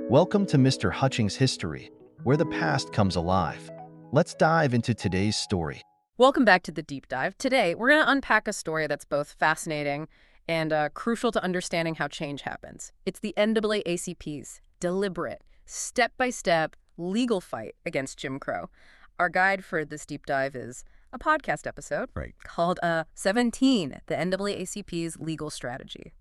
Welcome to Mr. Hutchings History, where the past comes alive. Let's dive into today's story. Welcome back to the deep dive. Today, we're going to unpack a story that's both fascinating and crucial to understanding how change happens. It's the NAACP's deliberate, step-by-step legal fight against Jim Crow. Our guide for this deep dive is a podcast episode called 17, the NAACP's Legal Strategy.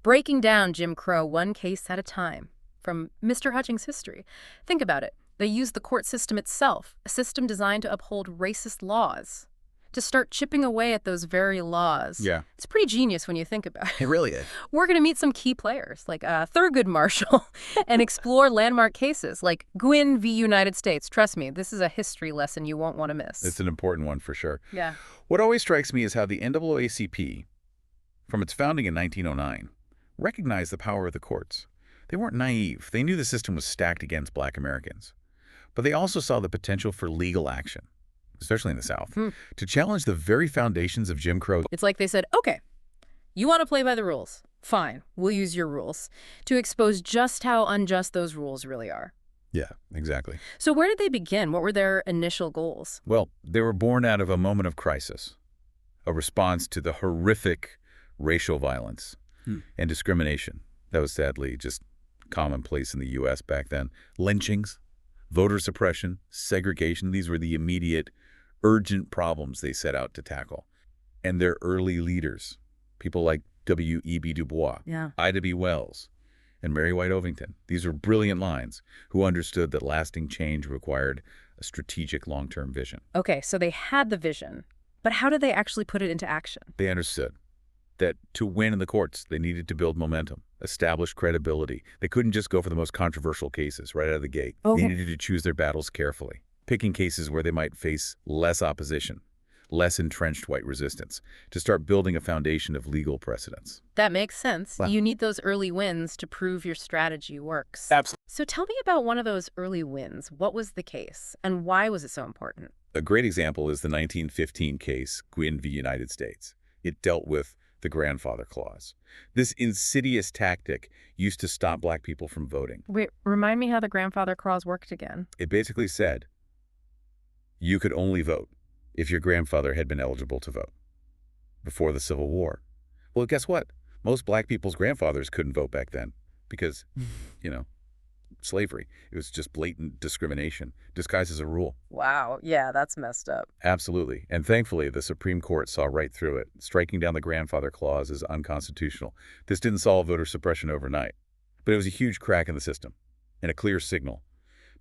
Breaking down Jim Crow one case at a time from Mr. Hutchings History. Think about it. They used the court system itself, a system designed to uphold racist laws, to start chipping away at those very laws. Yeah. It's pretty genius when you think about it. It really is. We're going to meet some key players like Thurgood Marshall and explore landmark cases like Guinn v. United States. Trust me, this is a history lesson you won't want to miss. It's an important one for sure. Yeah. What always strikes me is how the NAACP, from its founding in 1909, recognized the power of the courts. They weren't naive. They knew the system was stacked against Black Americans. But they also saw the potential for legal action, especially in the South, to challenge the very foundations of Jim Crow. It's like they said, okay, you want to play by the rules. Fine, we'll use your rules to expose just how unjust those rules really are. Yeah, exactly. So where did they begin? What were their initial goals? Well, they were born out of a moment of crisis, a response to the horrific racial violence and discrimination that was sadly just commonplace in the U.S. back then. Lynchings, voter suppression, segregation, these were the immediate, urgent problems they set out to tackle. And their early leaders, people like W.E.B. DuBois, Ida B. Wells, and Mary White Ovington, these were brilliant minds who understood that lasting change required a strategic long-term vision. Okay, so they had the vision, but how did they actually put it into action? They understood that to win in the courts, they needed to build momentum, establish credibility. They couldn't just go for the most controversial cases right out of the gate. Okay. They needed to choose their battles carefully, picking cases where they might face less opposition, less entrenched white resistance, to start building a foundation of legal precedents. That makes sense. Wow. You need those early wins to prove your strategy works. Absolutely. So tell me about one of those early wins. What was the case, and why was it so important? A great example is the 1915 case, Guinn v. United States. It dealt with the grandfather clause. This insidious tactic used to stop Black people from voting. Wait, remind me how the grandfather clause worked again. It basically said you could only vote if your grandfather had been eligible to vote before the Civil War. Well, guess what? Most Black people's grandfathers couldn't vote back then because, slavery. It was just blatant discrimination disguised as a rule. Wow, yeah, that's messed up. Absolutely. And thankfully, the Supreme Court saw right through it, striking down the grandfather clause as unconstitutional. This didn't solve voter suppression overnight, but it was a huge crack in the system and a clear signal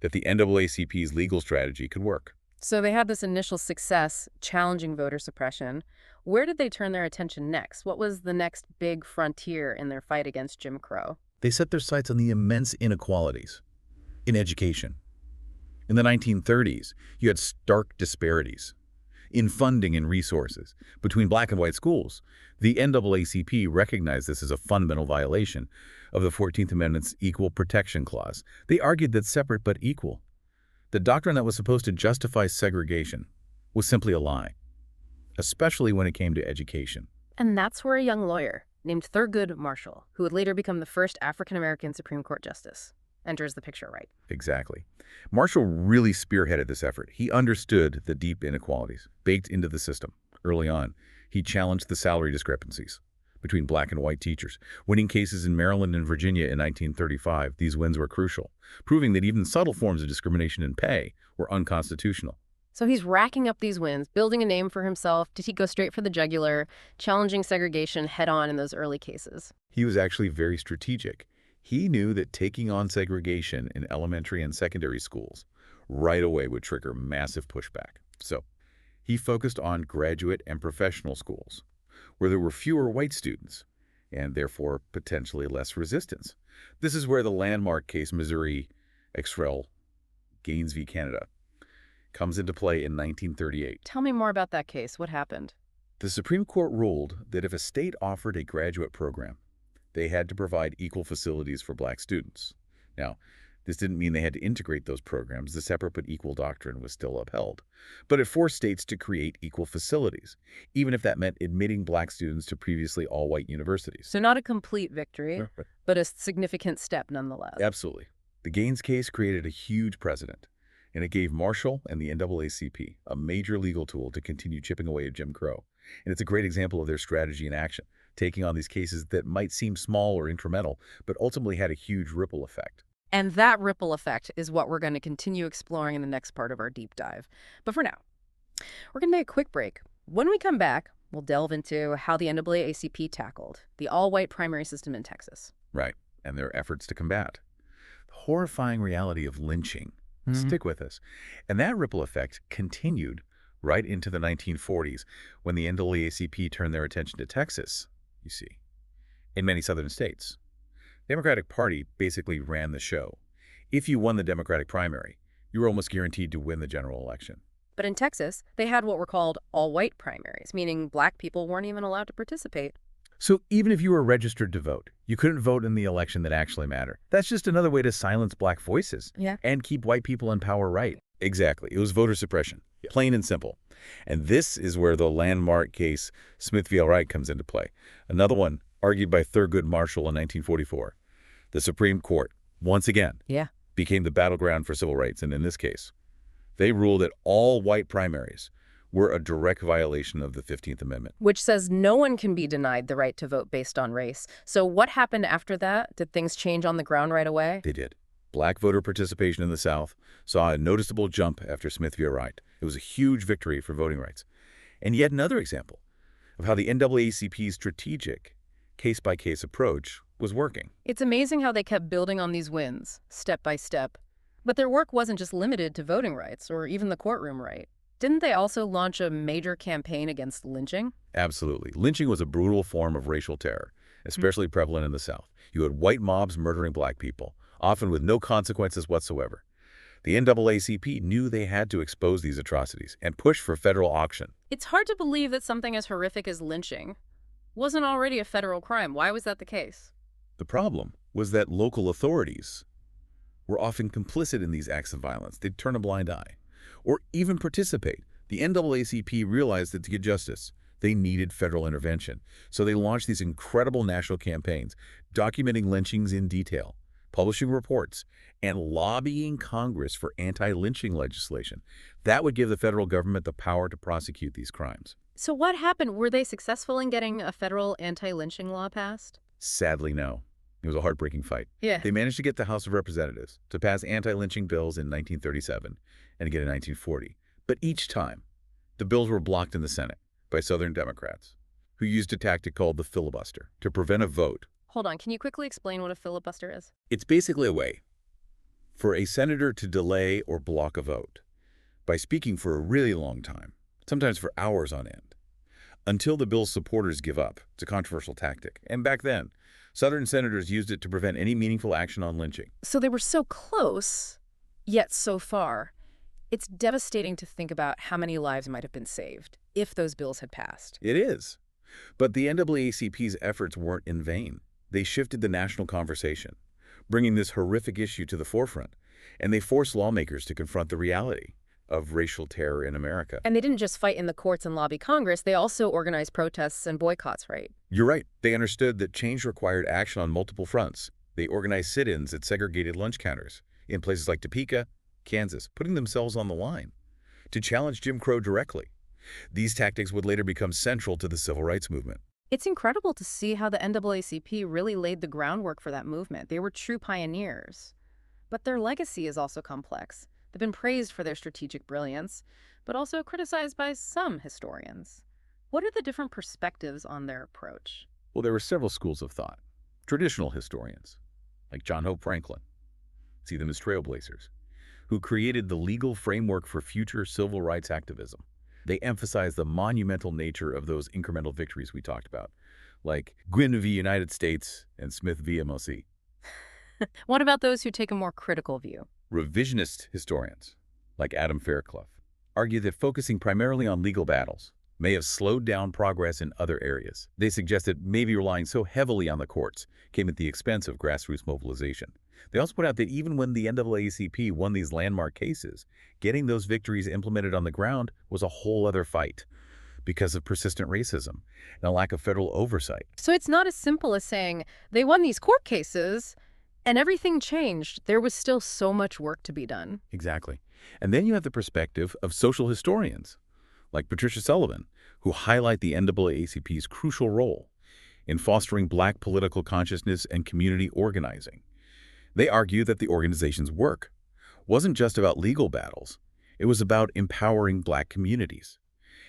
that the NAACP's legal strategy could work. So they had this initial success challenging voter suppression. Where did they turn their attention next? What was the next big frontier in their fight against Jim Crow? They set their sights on the immense inequalities in education. In the 1930s, you had stark disparities in funding and resources between Black and white schools. The NAACP recognized this as a fundamental violation of the 14th Amendment's Equal Protection Clause. They argued that separate but equal, the doctrine that was supposed to justify segregation, was simply a lie, especially when it came to education. And that's where a young lawyer named Thurgood Marshall, who would later become the first African-American Supreme Court justice, enters the picture, right? Exactly. Marshall really spearheaded this effort. He understood the deep inequalities baked into the system. Early on, he challenged the salary discrepancies between Black and white teachers. Winning cases in Maryland and Virginia in 1935, these wins were crucial, proving that even subtle forms of discrimination in pay were unconstitutional. So he's racking up these wins, building a name for himself. Did he go straight for the jugular, challenging segregation head-on in those early cases? He was actually very strategic. He knew that taking on segregation in elementary and secondary schools right away would trigger massive pushback. So he focused on graduate and professional schools, where there were fewer white students and therefore potentially less resistance. This is where the landmark case Missouri ex rel. Gaines v. Canada comes into play in 1938. Tell me more about that case. What happened? The Supreme Court ruled that if a state offered a graduate program, they had to provide equal facilities for Black students. Now, this didn't mean they had to integrate those programs. The separate but equal doctrine was still upheld. But it forced states to create equal facilities, even if that meant admitting Black students to previously all-white universities. So not a complete victory, but a significant step nonetheless. Absolutely. The Gaines case created a huge precedent, and it gave Marshall and the NAACP a major legal tool to continue chipping away at Jim Crow. And it's a great example of their strategy in action, taking on these cases that might seem small or incremental, but ultimately had a huge ripple effect. And that ripple effect is what we're going to continue exploring in the next part of our deep dive. But for now, we're going to take a quick break. When we come back, we'll delve into how the NAACP tackled the all-white primary system in Texas. Right, and their efforts to combat the horrifying reality of lynching. Stick with us. And that ripple effect continued right into the 1940s when the NAACP turned their attention to Texas, you see, in many southern states. The Democratic Party basically ran the show. If you won the Democratic primary, you were almost guaranteed to win the general election. But in Texas, they had what were called all-white primaries, meaning black people weren't even allowed to participate. So even if you were registered to vote, you couldn't vote in the election that actually mattered. That's just another way to silence black voices and keep white people in power, right? Exactly. It was voter suppression, plain and simple. And this is where the landmark case Smith v. Allwright comes into play. Another one argued by Thurgood Marshall in 1944. The Supreme Court, once again, became the battleground for civil rights. And in this case, they ruled that all white primaries were a direct violation of the 15th Amendment. Which says no one can be denied the right to vote based on race. So what happened after that? Did things change on the ground right away? They did. Black voter participation in the South saw a noticeable jump after Smith v. Allwright. It was a huge victory for voting rights. And yet another example of how the NAACP's strategic, case-by-case approach was working. It's amazing how they kept building on these wins, step by step. But their work wasn't just limited to voting rights or even the courtroom right. Didn't they also launch a major campaign against lynching? Absolutely. Lynching was a brutal form of racial terror, especially prevalent in the South. You had white mobs murdering black people, often with no consequences whatsoever. The NAACP knew they had to expose these atrocities and push for federal action. It's hard to believe that something as horrific as lynching wasn't already a federal crime. Why was that the case? The problem was that local authorities were often complicit in these acts of violence. They'd turn a blind eye or even participate. The NAACP realized that to get justice, they needed federal intervention. So they launched these incredible national campaigns, documenting lynchings in detail, publishing reports, and lobbying Congress for anti-lynching legislation. That would give the federal government the power to prosecute these crimes. So what happened? Were they successful in getting a federal anti-lynching law passed? Sadly, no. It was a heartbreaking fight. They managed to get the House of Representatives to pass anti-lynching bills in 1937 and again in 1940. But each time, the bills were blocked in the Senate by Southern Democrats, who used a tactic called the filibuster to prevent a vote. Hold on, can you quickly explain what a filibuster is? It's basically a way for a senator to delay or block a vote by speaking for a really long time, sometimes for hours on end, until the bill's supporters give up. It's a controversial tactic. And back then, Southern senators used it to prevent any meaningful action on lynching. So they were so close, yet so far. It's devastating to think about how many lives might have been saved if those bills had passed. It is. But the NAACP's efforts weren't in vain. They shifted the national conversation, bringing this horrific issue to the forefront, and they forced lawmakers to confront the reality of racial terror in America. And they didn't just fight in the courts and lobby Congress, they also organized protests and boycotts, right? You're right. They understood that change required action on multiple fronts. They organized sit-ins at segregated lunch counters in places like Topeka, Kansas, putting themselves on the line to challenge Jim Crow directly. These tactics would later become central to the civil rights movement. It's incredible to see how the NAACP really laid the groundwork for that movement. They were true pioneers. But their legacy is also complex. They've been praised for their strategic brilliance, but also criticized by some historians. What are the different perspectives on their approach? Well, there were several schools of thought. Traditional historians, like John Hope Franklin, see them as trailblazers, who created the legal framework for future civil rights activism. They emphasize the monumental nature of those incremental victories we talked about, like Guinn v. United States and Smith v. MLC. What about those who take a more critical view? Revisionist historians, like Adam Fairclough, argue that focusing primarily on legal battles may have slowed down progress in other areas. They suggest that maybe relying so heavily on the courts came at the expense of grassroots mobilization. They also point out that even when the NAACP won these landmark cases, getting those victories implemented on the ground was a whole other fight because of persistent racism and a lack of federal oversight. So it's not as simple as saying they won these court cases And everything changed. There was still so much work to be done. Exactly. And then you have the perspective of social historians, like Patricia Sullivan, who highlight the NAACP's crucial role in fostering Black political consciousness and community organizing. They argue that the organization's work wasn't just about legal battles. It was about empowering Black communities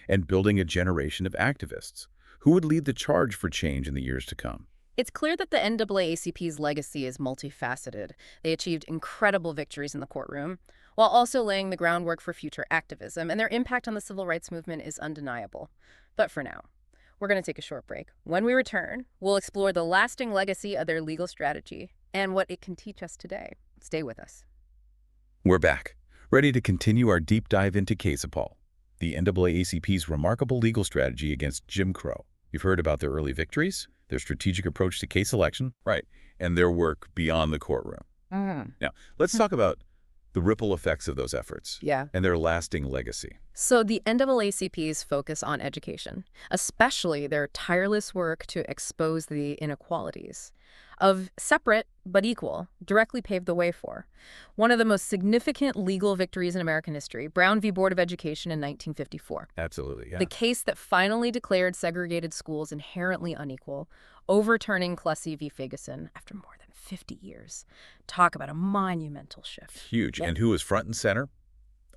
and building a generation of activists who would lead the charge for change in the years to come. It's clear that the NAACP's legacy is multifaceted. They achieved incredible victories in the courtroom, while also laying the groundwork for future activism, and their impact on the civil rights movement is undeniable. But for now, we're going to take a short break. When we return, we'll explore the lasting legacy of their legal strategy and what it can teach us today. Stay with us. We're back, ready to continue our deep dive into Paul, the NAACP's remarkable legal strategy against Jim Crow. You've heard about their early victories, their strategic approach to case selection, right, and their work beyond the courtroom. Now, let's talk about the ripple effects of those efforts and their lasting legacy. So the NAACP's focus on education, especially their tireless work to expose the inequalities of separate but equal, directly paved the way for one of the most significant legal victories in American history, Brown v. Board of Education in 1954. Absolutely, yeah. The case that finally declared segregated schools inherently unequal, overturning Plessy v. Ferguson after more than 50 years. Talk about a monumental shift. Huge. And who was front and center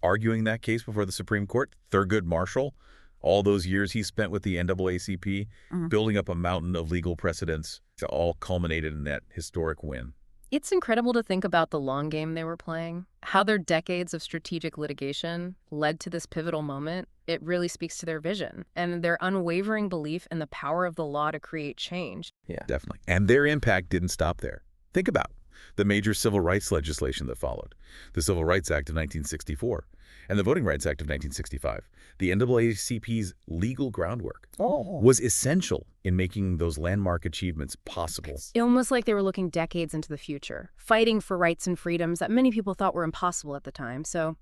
arguing that case before the Supreme Court? Thurgood Marshall. All those years he spent with the NAACP, building up a mountain of legal precedents, all culminated in that historic win. It's incredible to think about the long game they were playing, how their decades of strategic litigation led to this pivotal moment. It really speaks to their vision and their unwavering belief in the power of the law to create change. Yeah, definitely. And their impact didn't stop there. Think about the major civil rights legislation that followed, the Civil Rights Act of 1964 and the Voting Rights Act of 1965. The NAACP's legal groundwork was essential in making those landmark achievements possible. Almost like they were looking decades into the future, fighting for rights and freedoms that many people thought were impossible at the time. So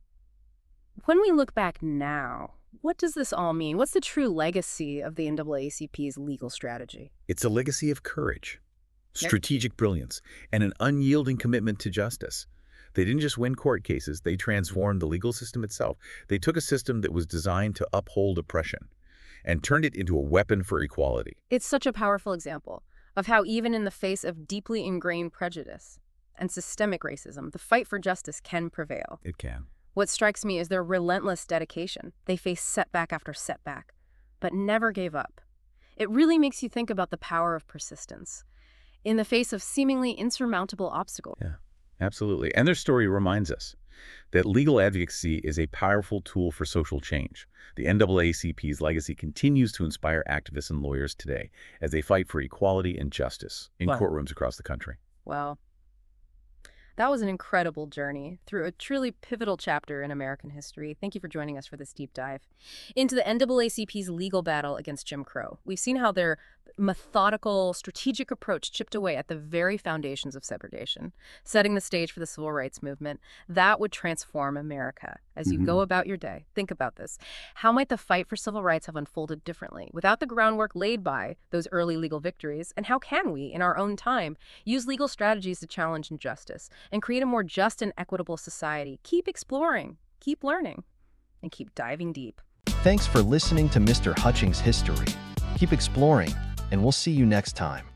when we look back now, what does this all mean? What's the true legacy of the NAACP's legal strategy? It's a legacy of courage, strategic brilliance, and an unyielding commitment to justice. They didn't just win court cases, they transformed the legal system itself. They took a system that was designed to uphold oppression and turned it into a weapon for equality. It's such a powerful example of how even in the face of deeply ingrained prejudice and systemic racism, the fight for justice can prevail. It can. What strikes me is their relentless dedication. They faced setback after setback, but never gave up. It really makes you think about the power of persistence in the face of seemingly insurmountable obstacles. Yeah. Absolutely. And their story reminds us that legal advocacy is a powerful tool for social change. The NAACP's legacy continues to inspire activists and lawyers today as they fight for equality and justice in courtrooms across the country. Wow. That was an incredible journey through a truly pivotal chapter in American history. Thank you for joining us for this deep dive into the NAACP's legal battle against Jim Crow. We've seen how their methodical, strategic approach chipped away at the very foundations of segregation, setting the stage for the civil rights movement that would transform America. As you go about your day, think about this. How might the fight for civil rights have unfolded differently without the groundwork laid by those early legal victories? And how can we, in our own time, use legal strategies to challenge injustice and create a more just and equitable society? Keep exploring, keep learning, and keep diving deep. Thanks for listening to Mr. Hutchings History. Keep exploring, and we'll see you next time.